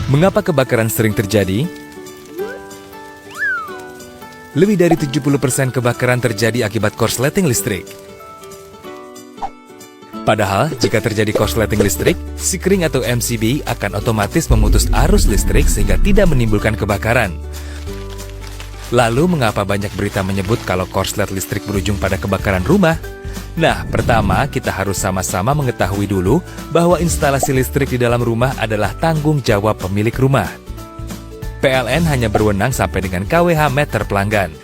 Mengapa kebakaran sering terjadi? Lebih dari 70% kebakaran terjadi akibat korsleting listrik. Padahal, jika terjadi korsleting listrik, Sekring atau MCB akan otomatis memutus arus listrik sehingga tidak menimbulkan kebakaran. Lalu, mengapa banyak berita menyebut kalau korslet listrik berujung pada kebakaran rumah? Nah, pertama kita harus sama-sama mengetahui dulu bahwa instalasi listrik di dalam rumah adalah tanggung jawab pemilik rumah. PLN hanya berwenang sampai dengan KWH meter pelanggan.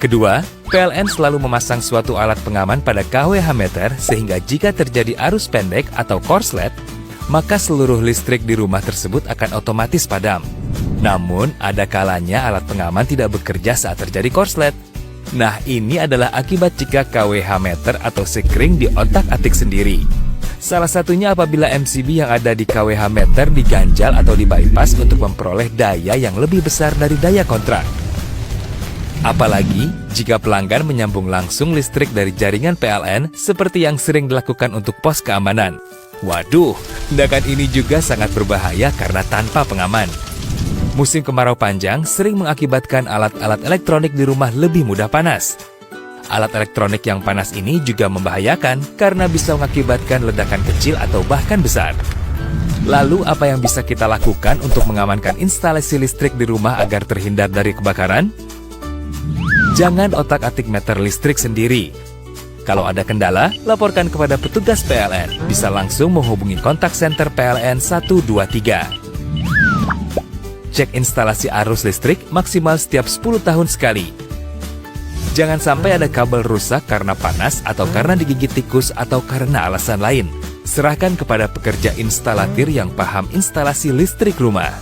Kedua, PLN selalu memasang suatu alat pengaman pada KWH meter sehingga jika terjadi arus pendek atau korslet, maka seluruh listrik di rumah tersebut akan otomatis padam. Namun, ada kalanya alat pengaman tidak bekerja saat terjadi korslet. Nah, ini adalah akibat jika KWH meter atau Sekring diotak-atik sendiri. Salah satunya apabila MCB yang ada di KWH meter diganjal atau di-bypass untuk memperoleh daya yang lebih besar dari daya kontrak. Apalagi jika pelanggan menyambung langsung listrik dari jaringan PLN seperti yang sering dilakukan untuk pos keamanan. Waduh, tindakan ini juga sangat berbahaya karena tanpa pengaman. Musim kemarau panjang sering mengakibatkan alat-alat elektronik di rumah lebih mudah panas. Alat elektronik yang panas ini juga membahayakan karena bisa mengakibatkan ledakan kecil atau bahkan besar. Lalu, apa yang bisa kita lakukan untuk mengamankan instalasi listrik di rumah agar terhindar dari kebakaran? Jangan otak-atik meter listrik sendiri. Kalau ada kendala, laporkan kepada petugas PLN. Bisa langsung menghubungi kontak center PLN 123. Cek instalasi arus listrik maksimal setiap 10 tahun sekali. Jangan sampai ada kabel rusak karena panas atau karena digigit tikus atau karena alasan lain. Serahkan kepada pekerja instalatir yang paham instalasi listrik rumah.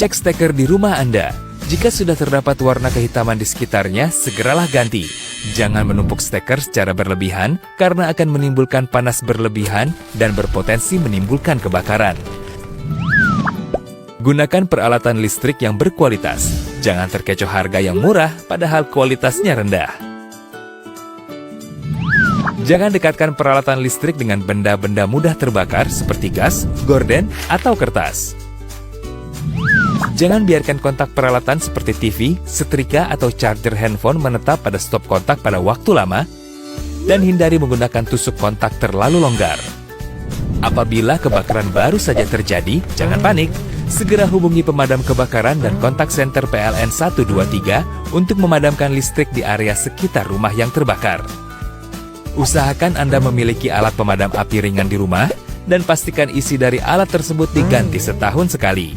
Cek steker di rumah Anda. Jika sudah terdapat warna kehitaman di sekitarnya, segeralah ganti. Jangan menumpuk steker secara berlebihan karena akan menimbulkan panas berlebihan dan berpotensi menimbulkan kebakaran. Gunakan peralatan listrik yang berkualitas. Jangan terkecoh harga yang murah, padahal kualitasnya rendah. Jangan dekatkan peralatan listrik dengan benda-benda mudah terbakar seperti gas, gorden, atau kertas. Jangan biarkan kontak peralatan seperti TV, setrika, atau charger handphone menetap pada stop kontak pada waktu lama, dan hindari menggunakan tusuk kontak terlalu longgar. Apabila kebakaran baru saja terjadi, jangan panik. Segera hubungi pemadam kebakaran dan kontak center PLN 123 untuk memadamkan listrik di area sekitar rumah yang terbakar. Usahakan Anda memiliki alat pemadam api ringan di rumah dan pastikan isi dari alat tersebut diganti setahun sekali.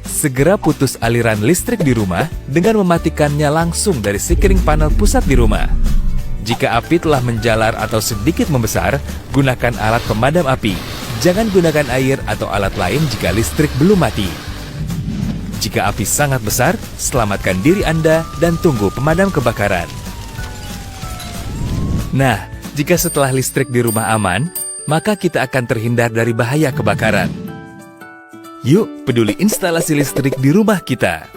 Segera putus aliran listrik di rumah dengan mematikannya langsung dari Sekring panel pusat di rumah. Jika api telah menjalar atau sedikit membesar, gunakan alat pemadam api. Jangan gunakan air atau alat lain jika listrik belum mati. Jika api sangat besar, selamatkan diri Anda dan tunggu pemadam kebakaran. Nah, jika setelah listrik di rumah aman, maka kita akan terhindar dari bahaya kebakaran. Yuk, peduli instalasi listrik di rumah kita.